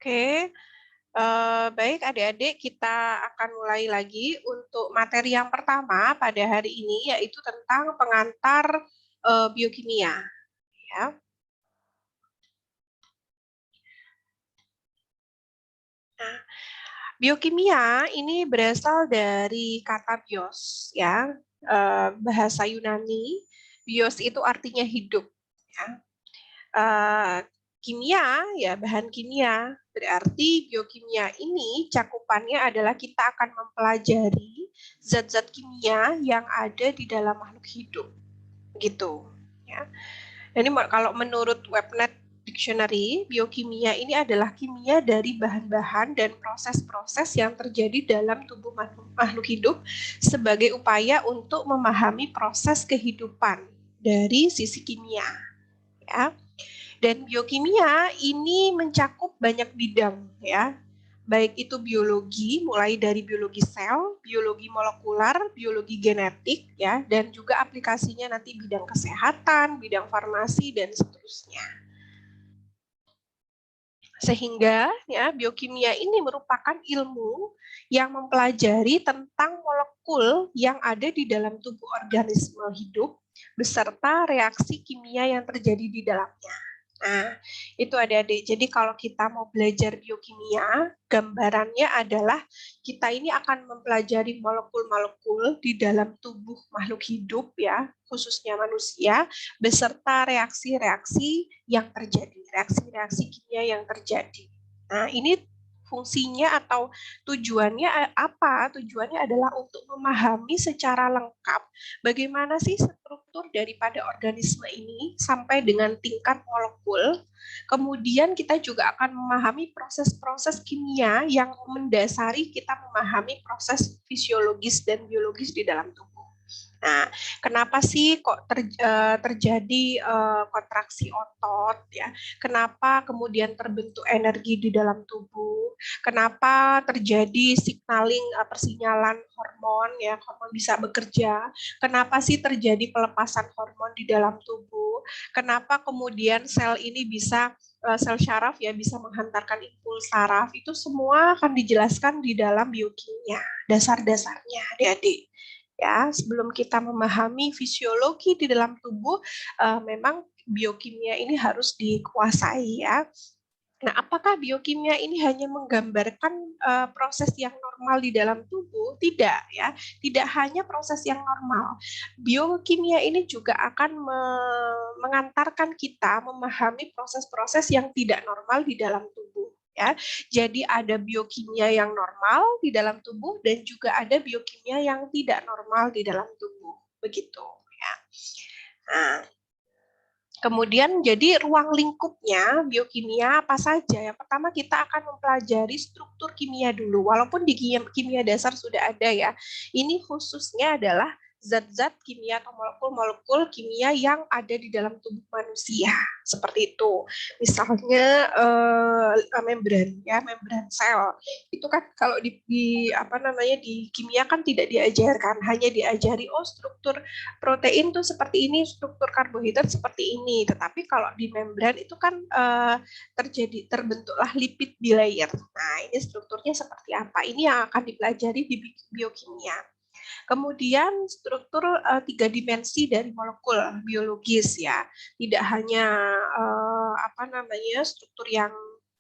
Oke, baik adik-adik, kita akan mulai lagi untuk materi yang pertama pada hari ini, yaitu tentang pengantar biokimia. Ya. Nah, biokimia ini berasal dari kata bios, ya, bahasa Yunani. Bios itu artinya hidup. Ya. Kimia, ya bahan kimia. Berarti biokimia ini cakupannya adalah kita akan mempelajari zat-zat kimia yang ada di dalam makhluk hidup, gitu. Ya. Jadi kalau menurut Webnet Dictionary, biokimia ini adalah kimia dari bahan-bahan dan proses-proses yang terjadi dalam tubuh makhluk hidup sebagai upaya untuk memahami proses kehidupan dari sisi kimia. Ya. Dan biokimia ini mencakup banyak bidang, ya, baik itu biologi, mulai dari biologi sel, biologi molekular, biologi genetik, ya, dan juga aplikasinya nanti bidang kesehatan, bidang farmasi, dan seterusnya. Sehingga ya biokimia ini merupakan ilmu yang mempelajari tentang molekul yang ada di dalam tubuh organisme hidup beserta reaksi kimia yang terjadi di dalamnya. Nah, itu adik-adik. Jadi kalau kita mau belajar biokimia, gambarannya adalah kita ini akan mempelajari molekul-molekul di dalam tubuh makhluk hidup, ya, khususnya manusia, beserta reaksi-reaksi yang terjadi, reaksi-reaksi kimia yang terjadi. Nah, ini fungsinya atau tujuannya apa? Tujuannya adalah untuk memahami secara lengkap bagaimana sih struktur daripada organisme ini sampai dengan tingkat molekul. Kemudian kita juga akan memahami proses-proses kimia yang mendasari kita memahami proses fisiologis dan biologis di dalam tubuh. Nah, kenapa sih kok terjadi kontraksi otot, ya? Kenapa kemudian terbentuk energi di dalam tubuh? Kenapa terjadi signaling persinyalan hormon, ya? Hormon bisa bekerja. Kenapa sih terjadi pelepasan hormon di dalam tubuh? Kenapa kemudian sel ini bisa sel syaraf ya bisa menghantarkan impuls saraf? Itu semua akan dijelaskan di dalam biokimia, dasar-dasarnya, adik-adik. Ya, sebelum kita memahami fisiologi di dalam tubuh, memang biokimia ini harus dikuasai, ya. Nah, apakah biokimia ini hanya menggambarkan proses yang normal di dalam tubuh? Tidak, ya. Tidak hanya proses yang normal. Biokimia ini juga akan mengantarkan kita memahami proses-proses yang tidak normal di dalam tubuh. Ya, jadi ada biokimia yang normal di dalam tubuh dan juga ada biokimia yang tidak normal di dalam tubuh, begitu. Ya. Nah, kemudian jadi ruang lingkupnya biokimia apa saja? Yang pertama kita akan mempelajari struktur kimia dulu, walaupun di kimia dasar sudah ada ya. Ini khususnya adalah zat-zat kimia atau molekul-molekul kimia yang ada di dalam tubuh manusia, seperti itu. Misalnya membran, ya, membran sel. Itu kan kalau di apa namanya di kimia kan tidak diajarkan, hanya diajari struktur protein tuh seperti ini, struktur karbohidrat seperti ini. Tetapi kalau di membran itu kan terbentuklah lipid bilayer. Nah, ini strukturnya seperti apa? Ini yang akan dipelajari di biokimia. Kemudian struktur 3 dimensi dari molekul biologis, ya. Tidak hanya apa namanya struktur yang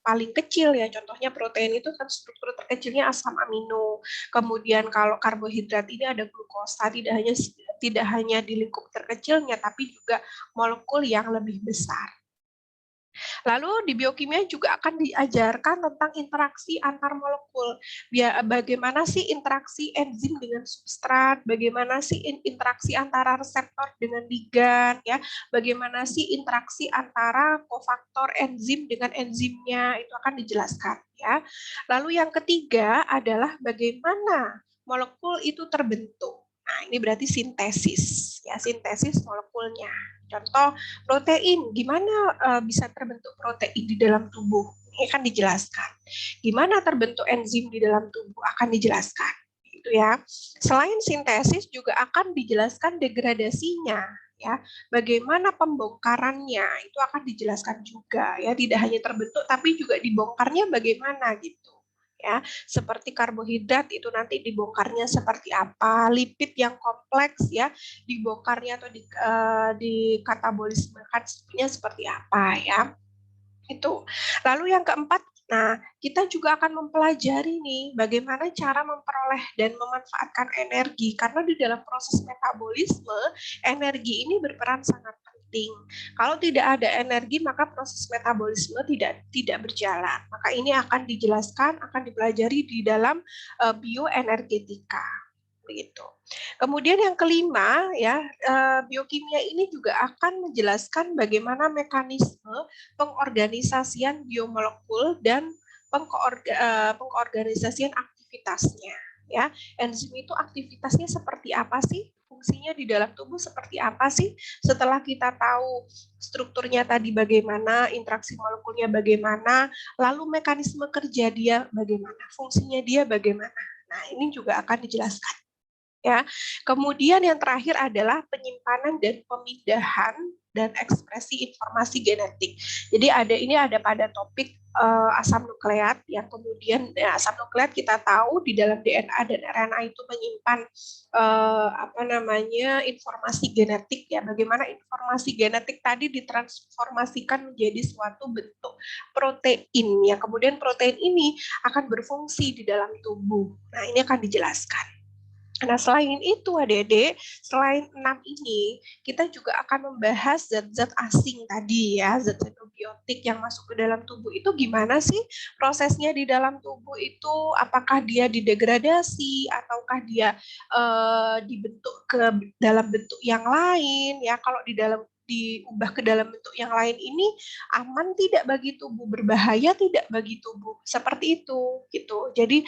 paling kecil, ya, contohnya protein itu kan struktur terkecilnya asam amino. Kemudian kalau karbohidrat ini ada glukosa, tidak hanya di lingkup terkecilnya tapi juga molekul yang lebih besar. Lalu di biokimia juga akan diajarkan tentang interaksi antar molekul. Bagaimana sih interaksi enzim dengan substrat, bagaimana sih interaksi antara reseptor dengan ligan, ya, bagaimana sih interaksi antara kofaktor enzim dengan enzimnya, itu akan dijelaskan, ya. Lalu yang ketiga adalah bagaimana molekul itu terbentuk. Nah, ini berarti sintesis, ya, sintesis molekulnya. Contoh protein, gimana bisa terbentuk protein di dalam tubuh? Ini akan dijelaskan. Gimana terbentuk enzim di dalam tubuh akan dijelaskan. Itu ya. Selain sintesis juga akan dijelaskan degradasinya. ya. Bagaimana pembongkarannya itu akan dijelaskan juga ya, tidak hanya terbentuk tapi juga dibongkarnya bagaimana gitu. Ya, seperti karbohidrat itu nanti dibongkarnya seperti apa, lipid yang kompleks ya dibongkarnya atau di katabolismenya seperti apa ya. Itu. Lalu yang keempat, nah kita juga akan mempelajari nih bagaimana cara memperoleh dan memanfaatkan energi karena di dalam proses metabolisme energi ini berperan sangat penting. Kalau tidak ada energi maka proses metabolisme tidak berjalan. Maka ini akan dijelaskan, akan dipelajari di dalam bioenergetika begitu. Kemudian yang kelima ya, biokimia ini juga akan menjelaskan bagaimana mekanisme pengorganisasian biomolekul dan pengorganisasian aktivitasnya ya. Enzim itu aktivitasnya seperti apa sih? Fungsinya di dalam tubuh seperti apa sih? Setelah kita tahu strukturnya tadi bagaimana, interaksi molekulnya bagaimana, lalu mekanisme kerja dia bagaimana, fungsinya dia bagaimana. Nah, ini juga akan dijelaskan. Ya, kemudian yang terakhir adalah penyimpanan dan pemindahan dan ekspresi informasi genetik. Jadi ada pada topik asam nukleat yang kemudian asam nukleat kita tahu di dalam DNA dan RNA itu menyimpan informasi genetik ya. Bagaimana informasi genetik tadi ditransformasikan menjadi suatu bentuk protein ya. Kemudian protein ini akan berfungsi di dalam tubuh. Nah, ini akan dijelaskan. Nah, selain itu adik-adik, selain 6 ini, kita juga akan membahas zat-zat asing tadi ya, zat xenobiotik yang masuk ke dalam tubuh itu gimana sih prosesnya di dalam tubuh itu, apakah dia didegradasi, ataukah dia dibentuk ke dalam bentuk yang lain, ya kalau diubah ke dalam bentuk yang lain ini aman tidak bagi tubuh, berbahaya tidak bagi tubuh, seperti itu gitu. Jadi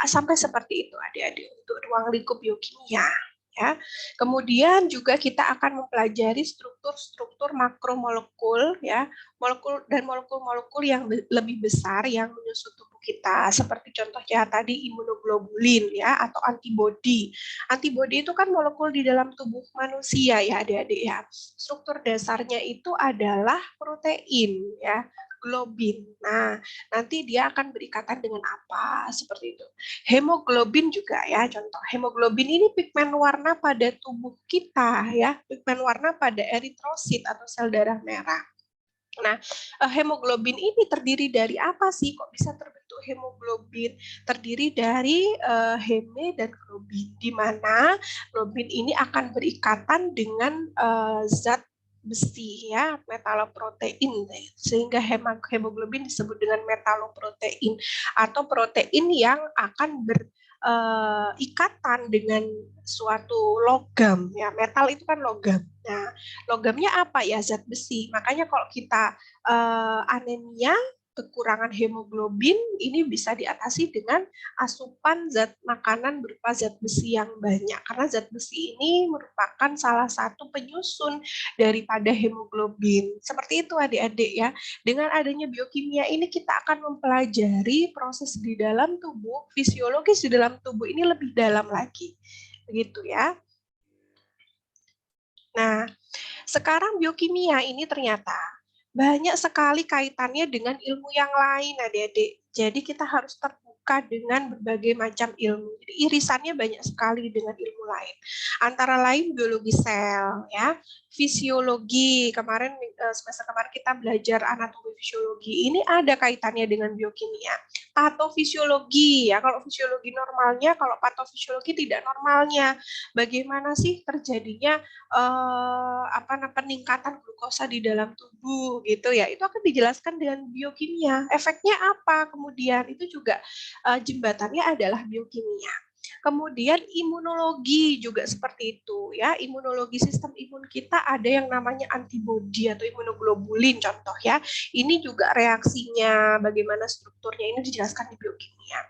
sampai seperti itu adik-adik untuk ruang lingkup biokimia ya. Kemudian juga kita akan mempelajari struktur-struktur makromolekul ya, molekul dan molekul-molekul yang lebih besar yang menyusun tubuh kita, seperti contohnya tadi imunoglobulin ya atau antibodi. Antibodi itu kan molekul di dalam tubuh manusia ya adik-adik ya. Struktur dasarnya itu adalah protein ya, globin. Nah, nanti dia akan berikatan dengan apa seperti itu. Hemoglobin juga ya, contoh hemoglobin ini pigmen warna pada tubuh kita ya, pigmen warna pada eritrosit atau sel darah merah. Nah, hemoglobin ini terdiri dari apa sih? Kok bisa terbentuk hemoglobin? Terdiri dari heme dan globin, di mana globin ini akan berikatan dengan zat besi ya, metaloprotein, sehingga hemoglobin disebut dengan metaloprotein atau protein yang akan ikatan dengan suatu logam ya, metal itu kan logam. Nah, logamnya apa ya? Zat besi. Makanya kalau kita anemia, kekurangan hemoglobin ini bisa diatasi dengan asupan zat makanan berupa zat besi yang banyak, karena zat besi ini merupakan salah satu penyusun daripada hemoglobin. Seperti itu adik-adik ya. Dengan adanya biokimia ini kita akan mempelajari proses di dalam tubuh, fisiologis di dalam tubuh ini lebih dalam lagi. Begitu ya. Nah, sekarang biokimia ini ternyata banyak sekali kaitannya dengan ilmu yang lain, adik-adik. Jadi kita harus terbuka dengan berbagai macam ilmu. Jadi irisannya banyak sekali dengan ilmu lain. Antara lain biologi sel, ya, fisiologi. Kemarin semester kemarin kita belajar anatomi fisiologi. Ini ada kaitannya dengan biokimia. Patofisiologi, ya. Kalau fisiologi normalnya, kalau patofisiologi tidak normalnya. Bagaimana sih terjadinya peningkatan glukosa di dalam tubuh gitu ya, itu akan dijelaskan dengan biokimia. Efeknya apa kemudian itu juga jembatannya adalah biokimia. Kemudian imunologi juga seperti itu ya. Imunologi, sistem imun kita ada yang namanya antibodi atau imunoglobulin contoh ya. Ini juga reaksinya, bagaimana strukturnya ini dijelaskan di biokimia.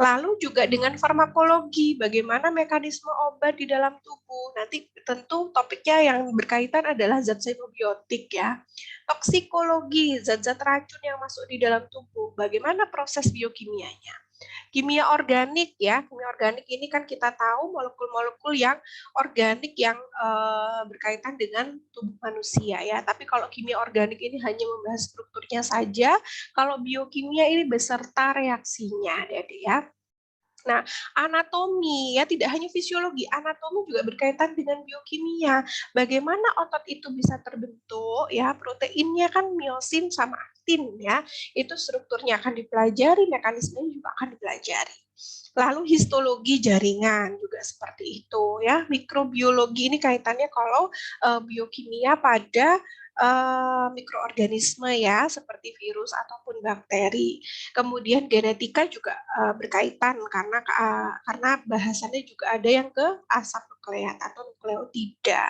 Lalu juga dengan farmakologi, bagaimana mekanisme obat di dalam tubuh. Nanti tentu topiknya yang berkaitan adalah zat xenobiotik ya. Toksikologi, zat-zat racun yang masuk di dalam tubuh, bagaimana proses biokimianya. Kimia organik ya, kimia organik ini kan kita tahu molekul-molekul yang organik yang berkaitan dengan tubuh manusia ya. Tapi kalau kimia organik ini hanya membahas strukturnya saja, kalau biokimia ini beserta reaksinya, Adik-adik ya. Nah, anatomi ya tidak hanya fisiologi, anatomi juga berkaitan dengan biokimia. Bagaimana otot itu bisa terbentuk ya, proteinnya kan miosin sama aktin ya. Itu strukturnya akan dipelajari, mekanismenya juga akan dipelajari. Lalu histologi jaringan juga seperti itu ya. Mikrobiologi ini kaitannya kalau biokimia pada mikroorganisme ya, seperti virus ataupun bakteri. Kemudian genetika juga berkaitan karena bahasannya juga ada yang ke asam nukleat atau nukleotida.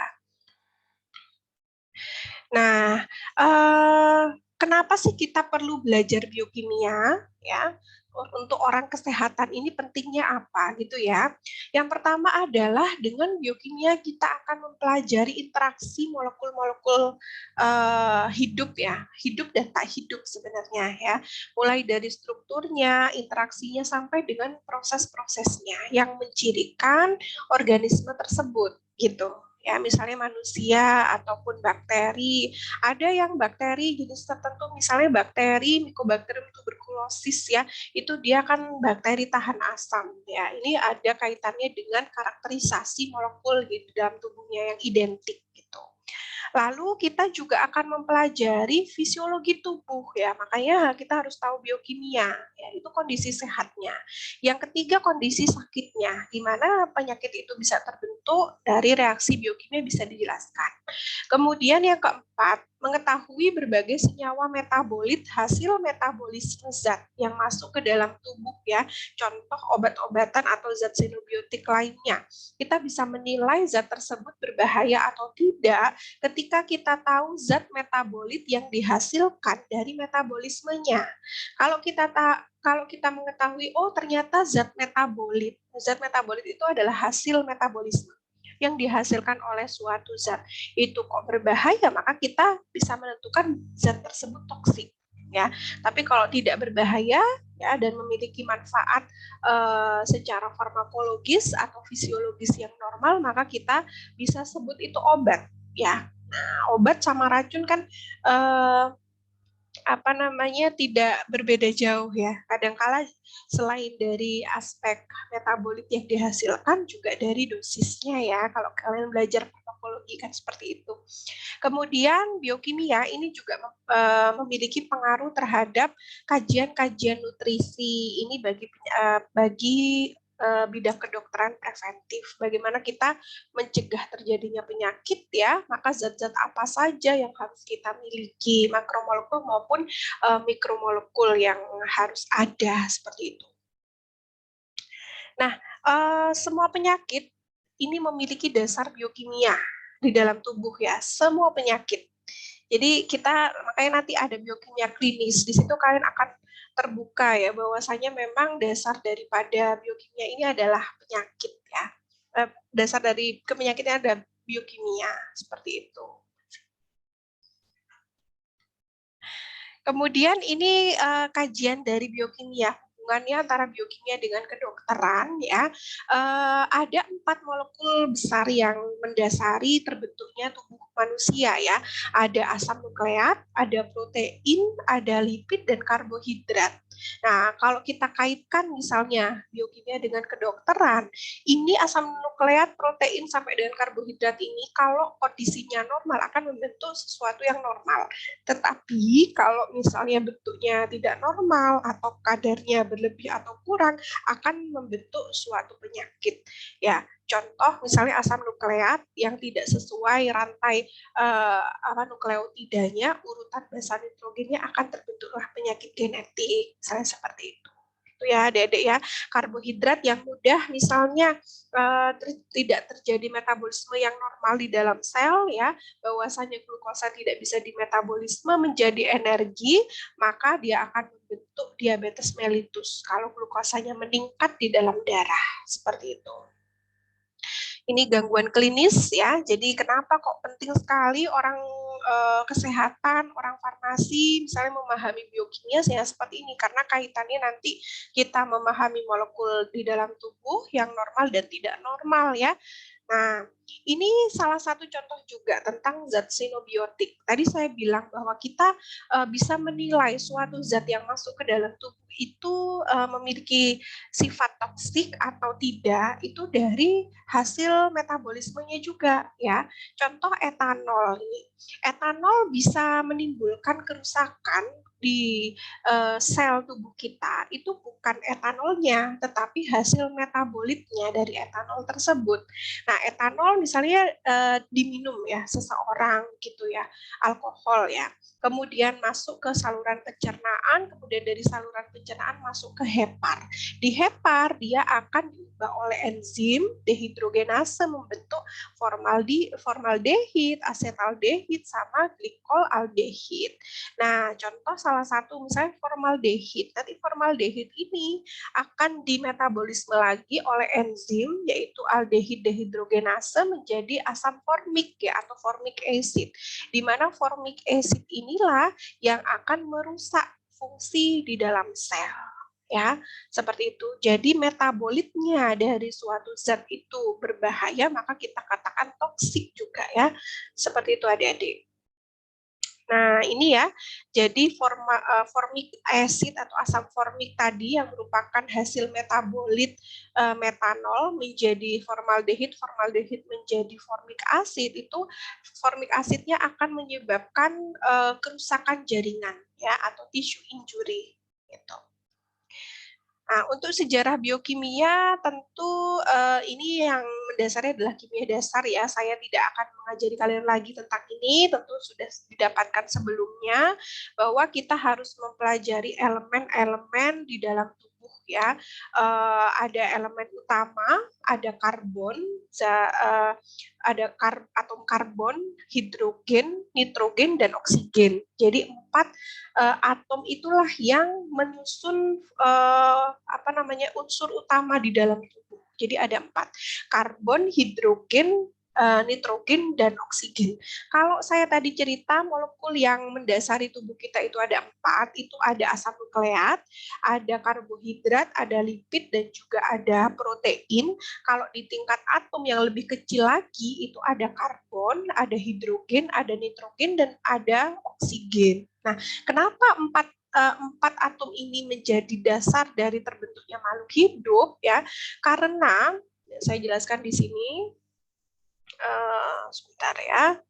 Nah, kenapa sih kita perlu belajar biokimia ya? Untuk orang kesehatan ini pentingnya apa gitu ya. Yang pertama adalah dengan biokimia kita akan mempelajari interaksi molekul-molekul hidup ya, hidup dan tak hidup sebenarnya ya. Mulai dari strukturnya, interaksinya sampai dengan proses-prosesnya yang mencirikan organisme tersebut gitu. Ya, misalnya manusia ataupun bakteri. Ada yang bakteri jenis tertentu, misalnya bakteri Mycobacterium tuberculosis ya, itu dia kan bakteri tahan asam ya. Ini ada kaitannya dengan karakterisasi molekul di dalam tubuhnya yang identik gitu. Lalu kita juga akan mempelajari fisiologi tubuh ya, makanya kita harus tahu biokimia, ya, itu kondisi sehatnya. Yang ketiga kondisi sakitnya, di mana penyakit itu bisa terbentuk dari reaksi biokimia bisa dijelaskan. Kemudian yang keempat, mengetahui berbagai senyawa metabolit hasil metabolisme zat yang masuk ke dalam tubuh ya, contoh obat-obatan atau zat xenobiotik lainnya. Kita bisa menilai zat tersebut berbahaya atau tidak ketika kita tahu zat metabolit yang dihasilkan dari metabolismenya. Kalau kita mengetahui, oh ternyata zat metabolit itu adalah hasil metabolisme yang dihasilkan oleh suatu zat itu kok berbahaya, maka kita bisa menentukan zat tersebut toksik ya. Tapi kalau tidak berbahaya ya dan memiliki manfaat secara farmakologis atau fisiologis yang normal, maka kita bisa sebut itu obat ya. Nah, obat sama racun kan tidak berbeda jauh ya. Kadangkala selain dari aspek metabolit yang dihasilkan juga dari dosisnya ya. Kalau kalian belajar farmakologi kan seperti itu. Kemudian biokimia ini juga memiliki pengaruh terhadap kajian-kajian nutrisi. Ini bagi bidang kedokteran preventif. Bagaimana kita mencegah terjadinya penyakit ya, maka zat-zat apa saja yang harus kita miliki, makromolekul maupun mikromolekul yang harus ada seperti itu. Nah, semua penyakit ini memiliki dasar biokimia di dalam tubuh ya, semua penyakit. Jadi kita makanya nanti ada biokimia klinis, di situ kalian akan terbuka ya bahwasanya memang dasar daripada biokimia ini adalah penyakit ya. Dasar dari penyakitnya ada biokimia seperti itu. Kemudian ini kajian dari biokimia, hubungannya antara biokimia dengan kedokteran ya. Ada 4 molekul besar yang mendasari terbentuknya tubuh manusia ya. Ada asam nukleat, ada protein, ada lipid dan karbohidrat. Nah, kalau kita kaitkan misalnya biokimia dengan kedokteran, ini asam nukleat, protein sampai dengan karbohidrat ini kalau kondisinya normal akan membentuk sesuatu yang normal. Tetapi kalau misalnya bentuknya tidak normal atau kadarnya berlebih atau kurang akan membentuk suatu penyakit. Ya, contoh misalnya asam nukleat yang tidak sesuai rantai nukleotidanya, urutan basa nitrogennya akan terbentuklah penyakit genetik, misalnya seperti itu. Itu ya adik-adik ya, karbohidrat yang mudah misalnya tidak terjadi metabolisme yang normal di dalam sel ya, bahwasanya glukosa tidak bisa dimetabolisme menjadi energi, maka dia akan membentuk diabetes mellitus kalau glukosanya meningkat di dalam darah, seperti itu. Ini gangguan klinis ya. Jadi kenapa kok penting sekali orang kesehatan, orang farmasi misalnya memahami biokimia ya seperti ini karena kaitannya nanti kita memahami molekul di dalam tubuh yang normal dan tidak normal ya. Nah, ini salah satu contoh juga tentang zat sinobiotik. Tadi saya bilang bahwa kita bisa menilai suatu zat yang masuk ke dalam tubuh itu memiliki sifat toksik atau tidak itu dari hasil metabolismenya juga ya. Contoh etanol ini. Etanol bisa menimbulkan kerusakan di sel tubuh kita itu bukan etanolnya tetapi hasil metabolitnya dari etanol tersebut. Nah, etanol misalnya diminum ya seseorang gitu ya, alkohol ya. Kemudian masuk ke saluran pencernaan, kemudian dari saluran pencernaan masuk ke hepar. Di hepar dia akan diubah oleh enzim dehidrogenase membentuk formaldehid, asetaldehid sama glikol-aldehid. Nah, contoh salah satu misalnya formaldehid. Nanti formaldehid ini akan dimetabolisme lagi oleh enzim yaitu aldehid dehidrogenase menjadi asam formik ya atau formic acid. Di mana formic acid inilah yang akan merusak fungsi di dalam sel. Ya, seperti itu. Jadi metabolitnya dari suatu zat itu berbahaya, maka kita katakan toksik juga ya. Seperti itu adik-adik. Nah, ini ya, jadi formic acid atau asam formik tadi yang merupakan hasil metabolit metanol menjadi formaldehid, formaldehid menjadi formic acid, itu formic acidnya akan menyebabkan kerusakan jaringan ya atau tissue injury gitu. Nah, untuk sejarah biokimia tentu ini yang mendasarnya adalah kimia dasar ya. Saya tidak akan mengajari kalian lagi tentang ini, tentu sudah didapatkan sebelumnya bahwa kita harus mempelajari elemen-elemen di dalam tubuh ya. Ada elemen utama, ada karbon, ada atom karbon, hidrogen, nitrogen, dan oksigen. Jadi 4 atom itulah yang menyusun unsur utama di dalam tubuh. Jadi ada 4, karbon, hidrogen, nitrogen, dan oksigen. Kalau saya tadi cerita molekul yang mendasari tubuh kita itu ada 4, itu ada asam nukleat, ada karbohidrat, ada lipid, dan juga ada protein. Kalau di tingkat atom yang lebih kecil lagi itu ada karbon, ada hidrogen, ada nitrogen, dan ada oksigen. Nah, kenapa 4 atom ini menjadi dasar dari terbentuknya makhluk hidup ya? Karena saya jelaskan di sini. Sebentar ya.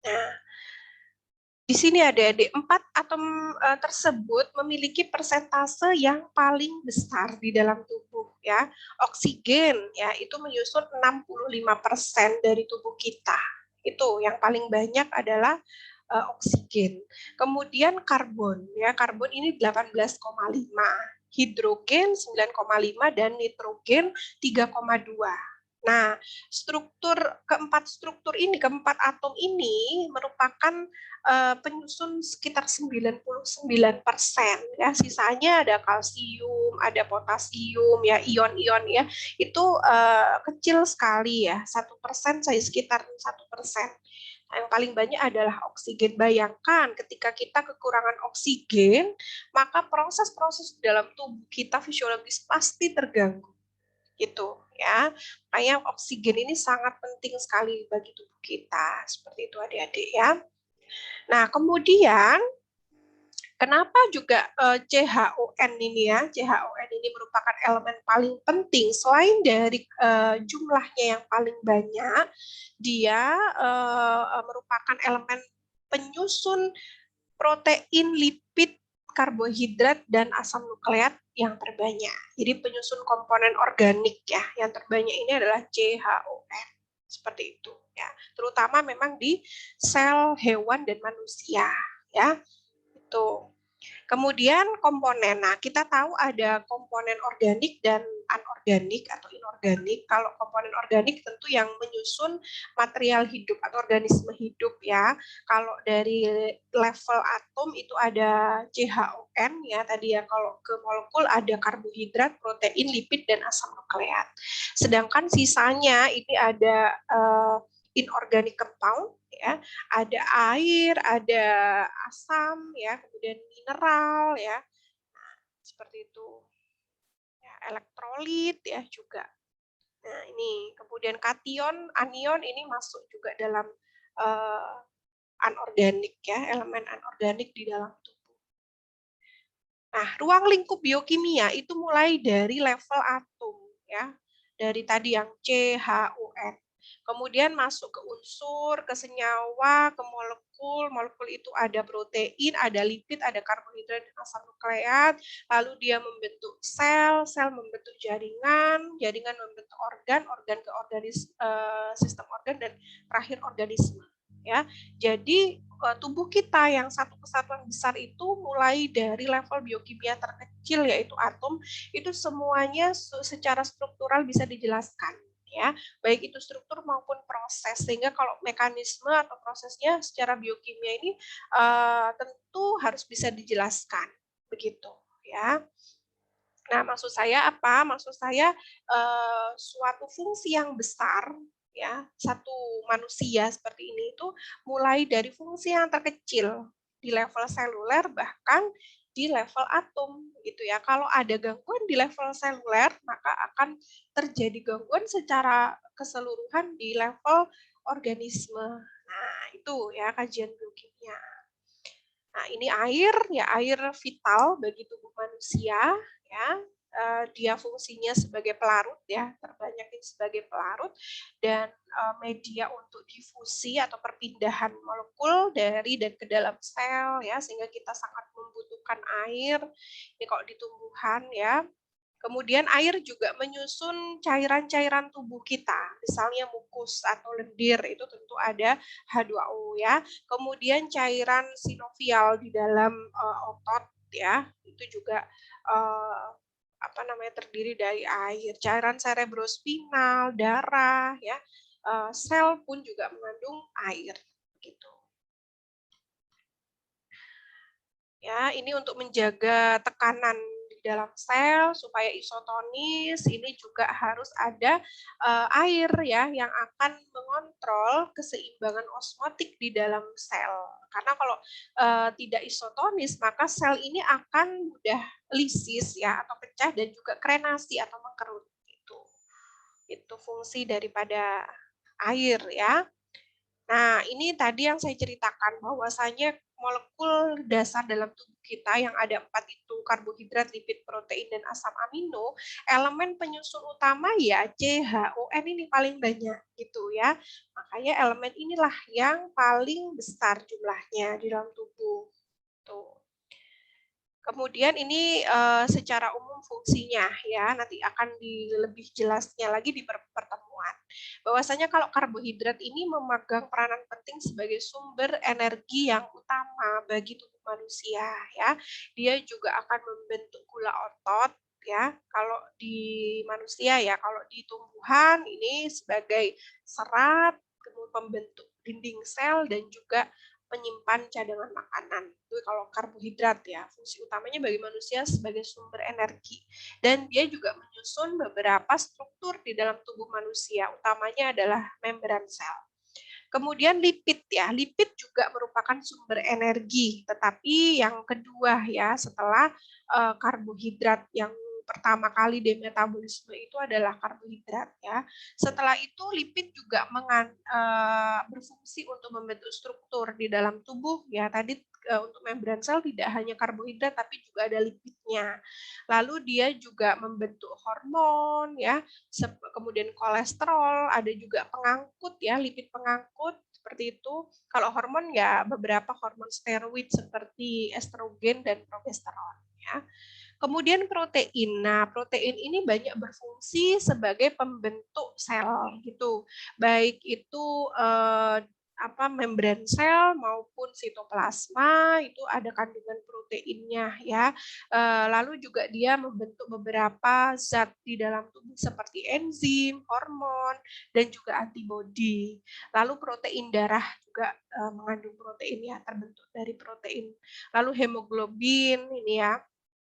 Nah, di sini adik-adik 4 atom tersebut memiliki persentase yang paling besar di dalam tubuh ya. Oksigen ya itu menyusun 65% dari tubuh kita. Itu yang paling banyak adalah oksigen. Kemudian karbon ya, karbon ini 18,5, hidrogen 9,5 dan nitrogen 3,2. Nah, keempat atom ini merupakan penyusun sekitar 99% ya. Sisanya ada kalsium, ada potasium ya, ion-ion ya. Itu kecil sekali ya, 1% saja, sekitar 1%. Yang paling banyak adalah oksigen. Bayangkan ketika kita kekurangan oksigen, maka proses-proses dalam tubuh kita fisiologis pasti terganggu. Gitu ya. Makanya oksigen ini sangat penting sekali bagi tubuh kita. Seperti itu adik-adik ya. Nah, kemudian kenapa juga CHON ini ya? CHON ini merupakan elemen paling penting selain dari jumlahnya yang paling banyak, dia merupakan elemen penyusun protein, lipid, karbohidrat, dan asam nukleat yang terbanyak. Jadi penyusun komponen organik ya, yang terbanyak ini adalah CHON. Seperti itu ya. Terutama memang di sel hewan dan manusia ya. Itu. Kemudian komponen. Nah, kita tahu ada komponen organik dan anorganik atau inorganik. Kalau komponen organik tentu yang menyusun material hidup atau organisme hidup ya. Kalau dari level atom itu ada CHON ya tadi ya. Kalau ke molekul ada karbohidrat, protein, lipid, dan asam nukleat. Sedangkan sisanya ini ada inorganic compound ya, ada air, ada asam ya, kemudian mineral ya. Nah, seperti itu. Ya, elektrolit ya juga. Nah, ini kemudian kation, anion ini masuk juga dalam anorganik ya, elemen anorganik di dalam tubuh. Nah, ruang lingkup biokimia itu mulai dari level atom ya. Dari tadi yang CHON. Kemudian masuk ke unsur, ke senyawa, ke molekul. Molekul itu ada protein, ada lipid, ada karbohidrat, dan asam nukleat. Lalu dia membentuk sel, sel membentuk jaringan, jaringan membentuk organ, organ ke sistem organ, dan terakhir organisme. Ya, jadi tubuh kita yang satu kesatuan besar itu mulai dari level biokimia terkecil yaitu atom itu semuanya secara struktural bisa dijelaskan ya, baik itu struktur maupun proses, sehingga kalau mekanisme atau prosesnya secara biokimia ini tentu harus bisa dijelaskan begitu ya. Nah, maksud saya apa? Maksud saya suatu fungsi yang besar ya, satu manusia seperti ini itu mulai dari fungsi yang terkecil di level seluler bahkan di level atom gitu ya. Kalau ada gangguan di level seluler, maka akan terjadi gangguan secara keseluruhan di level organisme. Nah, itu ya kajian biokimia. Nah, ini air, ya air vital bagi tubuh manusia, ya. Dia fungsinya sebagai pelarut, ya, terbanyak sebagai pelarut dan media untuk difusi atau perpindahan molekul dari dan ke dalam sel, ya, sehingga kita sangat membutuhkan air. Ini kalau di tumbuhan, ya. Kemudian air juga menyusun cairan-cairan tubuh kita, misalnya mukus atau lendir itu tentu ada H2O ya. Kemudian cairan sinovial di dalam otot ya, itu juga terdiri dari air. Cairan cerebrospinal, darah ya, sel pun juga mengandung air gitu. Ya, ini untuk menjaga tekanan di dalam sel supaya isotonis, ini juga harus ada air ya yang akan mengontrol keseimbangan osmotik di dalam sel. Karena kalau tidak isotonis, maka sel ini akan mudah lisis ya atau pecah dan juga krenasi atau mengkerut gitu. Itu fungsi daripada air ya. Nah, ini tadi yang saya ceritakan bahwasanya molekul dasar dalam tubuh kita yang ada 4 itu, karbohidrat, lipid, protein, dan asam amino, elemen penyusun utama ya CHON ini paling banyak gitu ya. Makanya elemen inilah yang paling besar jumlahnya di dalam tubuh. Tuh. Kemudian ini secara umum fungsinya ya, nanti akan lebih jelasnya lagi di pertemuan. Bahwasanya kalau karbohidrat ini memegang peranan penting sebagai sumber energi yang utama bagi tubuh manusia ya. Dia juga akan membentuk gula otot ya. Kalau di manusia ya, kalau di tumbuhan ini sebagai serat, kemudian pembentuk dinding sel dan juga menyimpan cadangan makanan. Itu kalau karbohidrat ya, fungsi utamanya bagi manusia sebagai sumber energi. Dan dia juga menyusun beberapa struktur di dalam tubuh manusia, utamanya adalah membran sel. Kemudian lipid ya, lipid juga merupakan sumber energi, tetapi yang kedua ya setelah karbohidrat yang pertama kali di metabolisme itu adalah karbohidrat ya. Setelah itu lipid juga berfungsi untuk membentuk struktur di dalam tubuh ya. Tadi untuk membran sel tidak hanya karbohidrat tapi juga ada lipidnya. Lalu dia juga membentuk hormon ya, kemudian kolesterol, ada juga pengangkut ya, lipid pengangkut seperti itu. Kalau hormon ya beberapa hormon steroid seperti estrogen dan progesteron ya. Kemudian protein. Nah, protein ini banyak berfungsi sebagai pembentuk sel gitu. Baik itu membran sel maupun sitoplasma itu ada kandungan proteinnya ya. Lalu juga dia membentuk beberapa zat di dalam tubuh seperti enzim, hormon, dan juga antibodi. Lalu protein darah juga mengandung protein ya, terbentuk dari protein. Lalu hemoglobin ini ya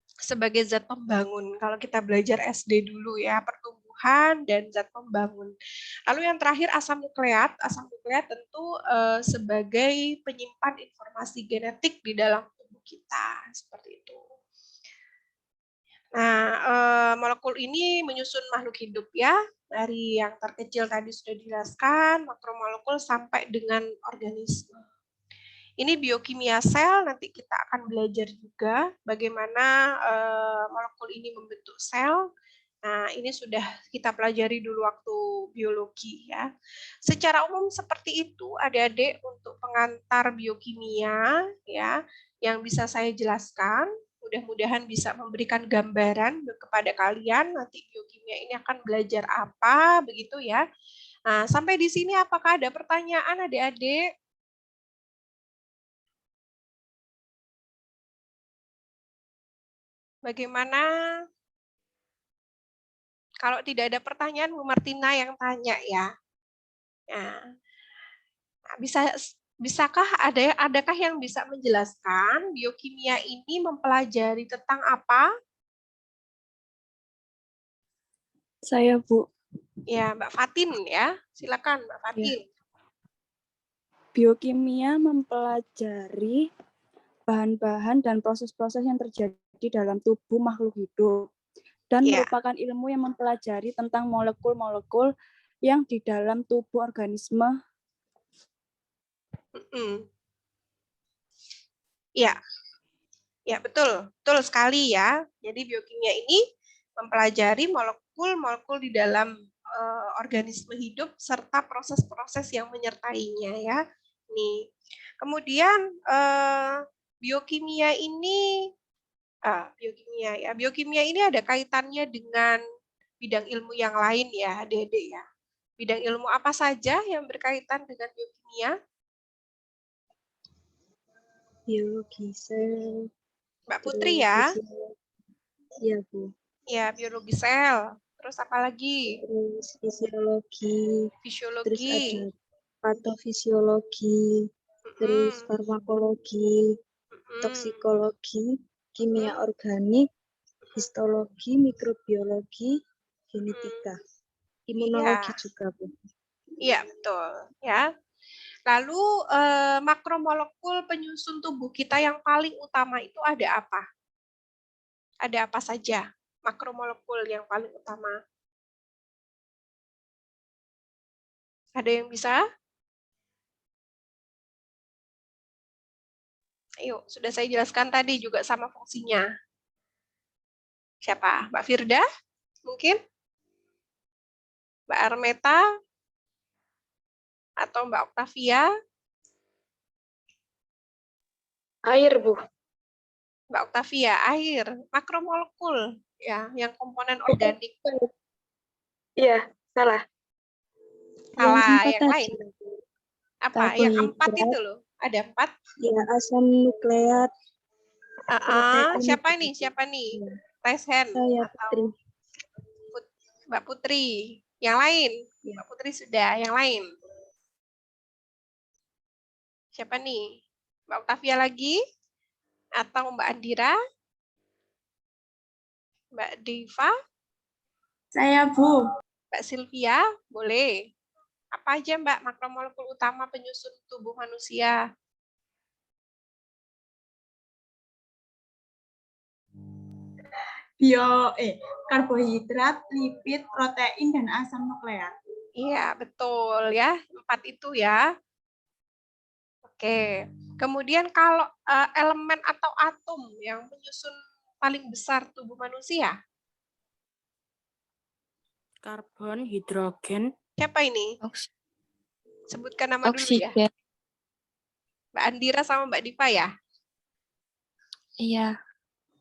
sebagai zat pembangun. Kalau kita belajar SD dulu ya, pertumbuhan dan zat pembangun. Lalu yang terakhir asam nukleat. Asam nukleat tentu sebagai penyimpan informasi genetik di dalam tubuh kita, seperti itu. Nah, molekul ini menyusun makhluk hidup ya, dari yang terkecil tadi sudah dijelaskan, makromolekul sampai dengan organisme. Ini biokimia sel, nanti kita akan belajar juga bagaimana molekul ini membentuk sel. Nah, ini sudah kita pelajari dulu waktu biologi ya. Secara umum seperti itu, adik-adik, untuk pengantar biokimia ya, yang bisa saya jelaskan. Mudah-mudahan bisa memberikan gambaran kepada kalian nanti biokimia ini akan belajar apa, begitu ya. Nah, sampai di sini apakah ada pertanyaan adik-adik? Bagaimana? Kalau tidak ada pertanyaan, Bu Martina yang tanya ya. Nah, bisakah adakah yang bisa menjelaskan biokimia ini mempelajari tentang apa? Saya, Bu. Ya, Mbak Fatin ya. Silakan Mbak Fatin. Ya. Biokimia mempelajari bahan-bahan dan proses-proses yang terjadi dalam tubuh makhluk hidup dan merupakan ilmu yang mempelajari tentang molekul-molekul yang di dalam tubuh organisme. Ya, ya betul sekali ya. Jadi biokimia ini mempelajari molekul-molekul di dalam organisme hidup serta proses-proses yang menyertainya ya. Nih, kemudian biokimia ini biokimia ini ada kaitannya dengan bidang ilmu yang lain ya, Dede ya. Bidang ilmu apa saja yang berkaitan dengan biokimia? Biologi sel. Mbak Putri ya? Iya, Bu. Ya, biologi sel. Terus apa lagi? Terus fisiologi. Terus Fisiologi. ada patofisiologi. Terus farmakologi. Toksikologi. Kimia organik. Histologi, mikrobiologi, genetika. Imunologi juga, Bu. Iya, betul. Ya. Lalu makromolekul penyusun tubuh kita yang paling utama itu ada apa? Ada apa saja makromolekul yang paling utama? Ada yang bisa? Ayo, sudah saya jelaskan tadi juga sama fungsinya. Siapa? Mbak Firda? Mungkin? Mbak Armeta? Atau Mbak Octavia? Air, Bu. Mbak Octavia, air. Makromolekul, ya, yang komponen organik. Iya, salah. Salah, yang lain. Apa? Yang 4 itu loh. Ada 4. Ya, asam nukleat. Siapa nih? Siapa nih? Raise hand. Saya, atau Mbak Putri. Yang lain? Ya. Mbak Putri sudah. Yang lain? Siapa nih? Mbak Octavia lagi? Atau Mbak Andira? Mbak Diva? Saya, Bu. Mbak Sylvia? Boleh. Apa aja Mbak makromolekul utama penyusun tubuh manusia? Karbohidrat, lipid, protein, dan asam nukleat. Iya, betul ya. 4 itu ya. Oke. Kemudian kalau elemen atau atom yang menyusun paling besar tubuh manusia? Karbon, hidrogen. Siapa ini? Sebutkan nama Oksigen. dulu ya. Mbak Andira sama Mbak Diva ya? Iya.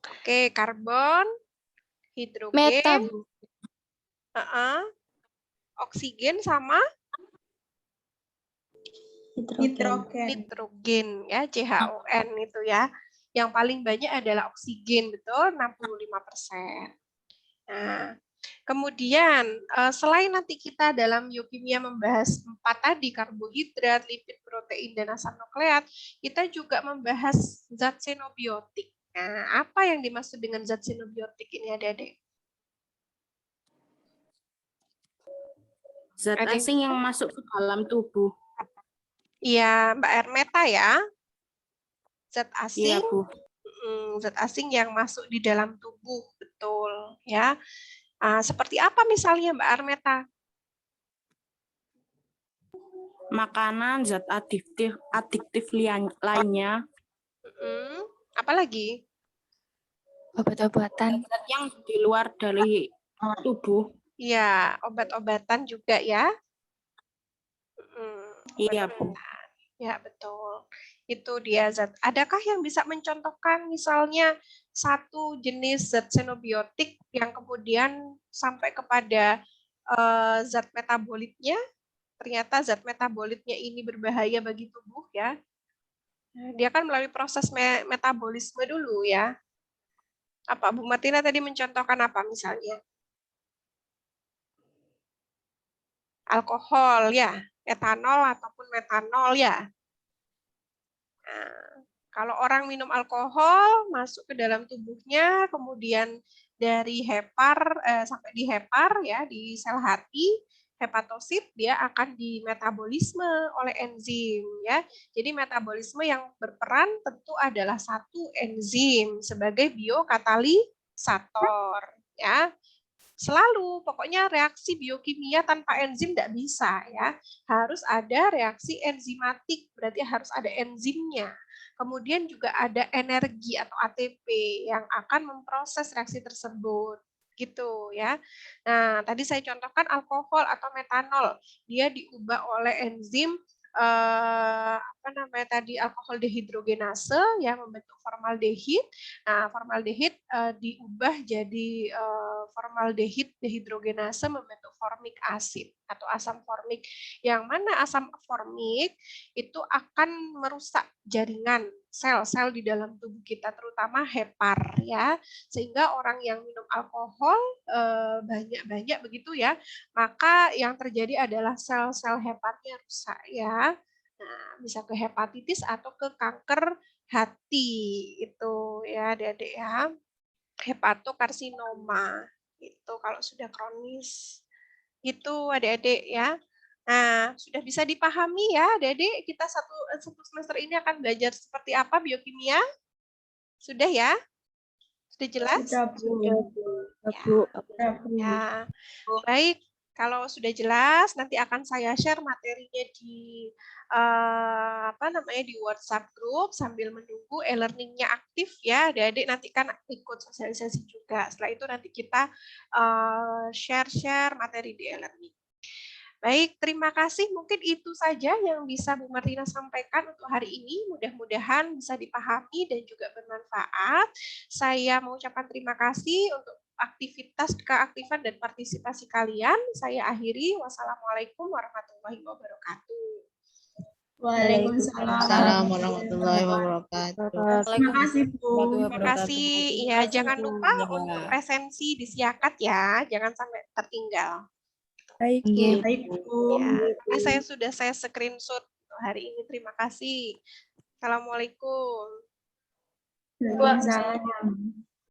Oke, karbon, hidrogen, Meta, Bu. oksigen sama Nitrogen ya, CHON itu ya. Yang paling banyak adalah oksigen, betul, 65%. Nah, kemudian selain nanti kita dalam biokimia membahas 4 tadi, karbohidrat, lipid, protein, dan asam nukleat, kita juga membahas zat xenobiotik. Nah, apa yang dimaksud dengan zat xenobiotik ini, adik-adik? Zat asing yang masuk ke dalam tubuh. Iya, Mbak Ermeta ya. Zat asing, Iya, Bu. Zat asing yang masuk di dalam tubuh, betul ya. Seperti apa misalnya Mbak Armeta? Makanan, zat adiktif lainnya. Apalagi? Obat-obatan. Zat yang di luar dari tubuh. Iya, obat-obatan juga ya. Iya, Bu. Ya, betul. Itu dia zat. Adakah yang bisa mencontohkan misalnya satu jenis zat xenobiotik yang kemudian sampai kepada zat metabolitnya? Ternyata zat metabolitnya ini berbahaya bagi tubuh ya. Dia kan melalui proses metabolisme dulu ya. Apa Bu Martina tadi mencontohkan apa misalnya? Alkohol ya, etanol ataupun metanol ya. Nah, kalau orang minum alkohol masuk ke dalam tubuhnya, kemudian dari hepar sampai di hepar ya, di sel hati, hepatosit, dia akan dimetabolisme oleh enzim ya. Jadi metabolisme yang berperan tentu adalah satu enzim sebagai biokatalisator ya. Selalu, pokoknya reaksi biokimia tanpa enzim tidak bisa ya. Harus ada reaksi enzimatik, berarti harus ada enzimnya. Kemudian juga ada energi atau ATP yang akan memproses reaksi tersebut. Gitu ya. Nah, tadi saya contohkan alkohol atau metanol. Dia diubah oleh enzim apa namanya tadi, alkohol dehidrogenase yang membentuk formaldehid. Nah, formaldehid diubah jadi formaldehid dehidrogenase membentuk formik acid atau asam formik. Yang mana asam formik itu akan merusak jaringan sel-sel di dalam tubuh kita, terutama hepar ya. Sehingga orang yang minum alkohol banyak-banyak begitu ya, maka yang terjadi adalah sel-sel heparnya rusak ya. Nah, bisa ke hepatitis atau ke kanker hati itu ya, Adik-adik ya. Hepatokarsinoma itu kalau sudah kronis. Itu Adik-adik ya. Nah, sudah bisa dipahami ya, Adik-adik, kita satu semester ini akan belajar seperti apa biokimia? Sudah ya? Sudah jelas? Sudah, Bu. Ya. Baik, kalau sudah jelas nanti akan saya share materinya di di WhatsApp group sambil menunggu e-learning-nya aktif ya. Adik-adik nanti kan ikut sosialisasi juga. Setelah itu nanti kita share materi di e-learning. Baik, terima kasih. Mungkin itu saja yang bisa Bu Martina sampaikan untuk hari ini. Mudah-mudahan bisa dipahami dan juga bermanfaat. Saya mengucapkan terima kasih untuk aktivitas, keaktifan, dan partisipasi kalian. Saya akhiri. Wassalamualaikum warahmatullahi wabarakatuh. Waalaikumsalam warahmatullahi wabarakatuh. Terima kasih, Bu. Terima kasih. Ya, jangan lupa untuk presensi disiakat ya. Jangan sampai tertinggal. Baik, Bu. Ya, ini saya screenshot hari ini. Terima kasih. Assalamualaikum. Waalaikumsalam.